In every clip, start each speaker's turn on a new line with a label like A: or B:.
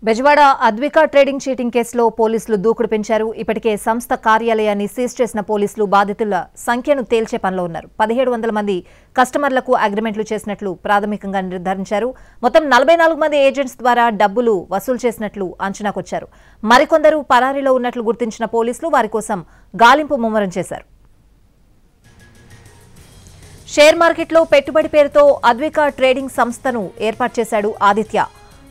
A: Bezawada Advika trading cheating కేసులో పోలీసులు దూకుడు పెంచారు. ఇప్పటికే సంస్థ కార్యాలయాన్ని సీజ్ చేసిన పోలీసులు బాధితుల సంఖ్యను తేల్చే పనిలో ఉన్నారు. 1700 మంది కస్టమర్లకు అగ్రిమెంట్లు చేసినట్లు ప్రాథమికంగా నిర్ధారించారు. మొత్తం 44 మంది ఏజెంట్స్ ద్వారా డబ్బులు వసూలు చేసినట్లు అంచనాకొచ్చారు. మరికొందరు పరారీలో ఉన్నట్లు గుర్తించిన పోలీసులు వారి కోసం గాలింపు ముమ్మరం చేశారు. షేర్ మార్కెట్లో పెట్టుబడి పేరుతో అద్విక ట్రేడింగ్ సంస్థను ఏర్పాటు చేశాడు ఆదిత్య.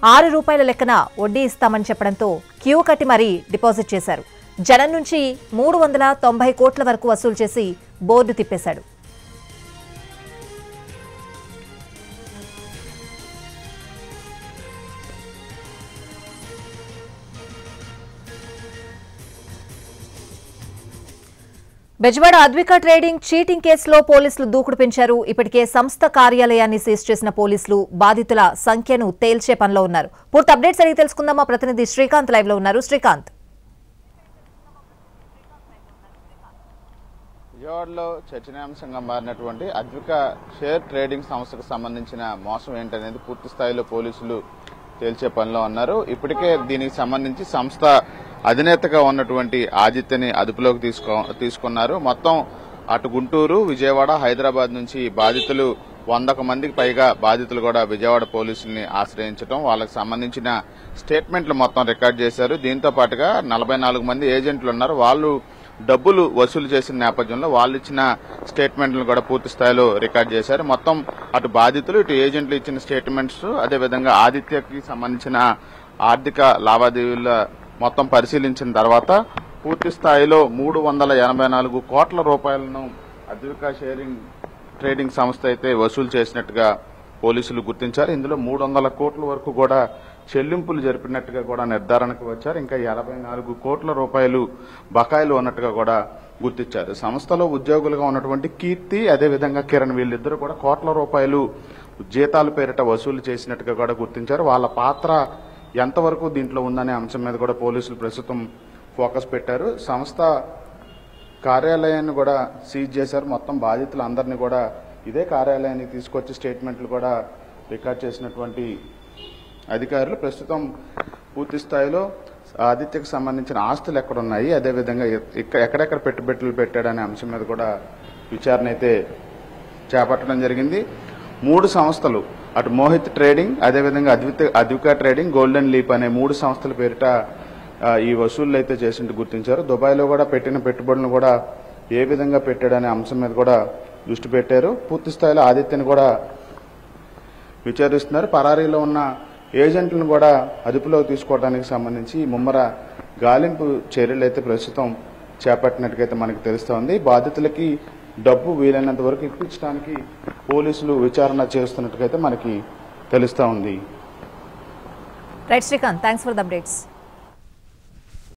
A: 6 రూపాయల లెక్కన వడ్డీ ఇస్తామని చెప్పడంతో క్యూ కట్టి మరీ డిపాజిట్ చేశారు. జనం నుంచి 390 కోట్ల వరకు వసూలు చేసి బోర్డు తిప్పేశాడు. బెజవాడ అద్విక ట్రేడింగ్ చీటింగ్ కేసులో పోలీసులు దూకుడు పెంచారు. ఇప్పటికే సంస్థ కార్యాలయాన్ని సీజ్ చేసిన పోలీసులు బాధితుల సంఖ్యను తేల్చే పనిలో ఉన్నారు. పూర్తి అప్డేట్స్ అడిగి తెలుసుకుందాం. మా ప్రతినిధి శ్రీకాంత్ లైవ్ లో ఉన్నారు. శ్రీకాంత్,
B: విజయవాడలో చర్చనీయాంశంగా మారినటువంటి అద్విక షేర్ ట్రేడింగ్ సంస్థకు సంబంధించిన మోసం ఏంటనేది పూర్తి స్థాయిలో పోలీసులు తేల్చే పనిలో ఉన్నారు. ఇప్పటికే దీనికి సంబంధించి సంస్థ అధినేతగా ఉన్నటువంటి ఆదిత్యని అదుపులోకి తీసుకున్నారు. మొత్తం అటు గుంటూరు, విజయవాడ, హైదరాబాద్ నుంచి బాధితులు 100 మందికి పైగా బాధితులు కూడా విజయవాడ పోలీసుల్ని ఆశ్రయించడం, వాళ్ళకి సంబంధించిన స్టేట్మెంట్లు మొత్తం రికార్డ్ చేశారు. దీంతో పాటుగా 44 మంది ఏజెంట్లు ఉన్నారు. వాళ్ళు డబ్బులు వసూలు చేసిన నేపథ్యంలో వాళ్ళు ఇచ్చిన స్టేట్మెంట్లను కూడా పూర్తి స్థాయిలో రికార్డ్ చేశారు. మొత్తం అటు బాధితులు ఇటు ఏజెంట్లు ఇచ్చిన స్టేట్మెంట్స్, అదేవిధంగా ఆదిత్యకి సంబంధించిన ఆర్థిక లావాదేవీల మొత్తం పరిశీలించిన తర్వాత పూర్తి స్థాయిలో 384 కోట్ల రూపాయలను అద్విక షేరింగ్ ట్రేడింగ్ సంస్థ అయితే వసూలు చేసినట్టుగా పోలీసులు గుర్తించారు. ఇందులో 300 కోట్ల వరకు కూడా చెల్లింపులు జరిపినట్టుగా కూడా నిర్ధారణకు వచ్చారు. ఇంకా 84 కోట్ల రూపాయలు బకాయిలు ఉన్నట్టుగా కూడా గుర్తించారు. సంస్థలో ఉద్యోగులుగా ఉన్నటువంటి కీర్తి, అదేవిధంగా కిరణ్, వీళ్ళిద్దరూ కూడా కోట్ల రూపాయలు జీతాల పేరిట వసూలు చేసినట్టుగా కూడా గుర్తించారు. వాళ్ళ పాత్ర ఎంతవరకు దీంట్లో ఉందనే అంశం మీద కూడా పోలీసులు ప్రస్తుతం ఫోకస్ పెట్టారు. సంస్థ కార్యాలయాన్ని కూడా సీజ్ చేశారు. మొత్తం బాధితులందరినీ కూడా ఇదే కార్యాలయానికి తీసుకొచ్చి స్టేట్మెంట్లు కూడా రికార్డ్ చేసినటువంటి అధికారులు ప్రస్తుతం పూర్తి స్థాయిలో ఆదిత్యకు సంబంధించిన ఆస్తులు ఎక్కడున్నాయి, అదేవిధంగా ఎక్కడెక్కడ పెట్టుబడులు పెట్టాడనే అంశం మీద కూడా విచారణ అయితే చేపట్టడం జరిగింది. 3 సంస్థలు, అటు మోహిత్ ట్రేడింగ్, అదేవిధంగా అద్విక ట్రేడింగ్, గోల్డెన్ లీప్ అనే 3 సంస్థల పేరిట ఈ వసూళ్లు అయితే చేసినట్టు గుర్తించారు. దుబాయ్లో కూడా పెట్టిన పెట్టుబడులను కూడా ఏ విధంగా పెట్టాడనే అంశం మీద కూడా దృష్టి పెట్టారు. పూర్తి స్థాయిలో ఆదిత్యను కూడా విచారిస్తున్నారు. పరారీలో ఉన్న ఏజెంట్లను కూడా అదుపులోకి తీసుకోవడానికి సంబంధించి ముమ్మర గాలింపు చర్యలు అయితే ప్రస్తుతం చేపట్టినట్టుగైతే మనకు తెలుస్తోంది. బాధితులకి డబ్బు వీలైనంత వరకు ఇప్పించడానికి పోలీసులు విచారణ చేస్తున్నట్టుగైతే మనకి తెలుస్తోంది.
A: Right Srikanth, thanks for the updates.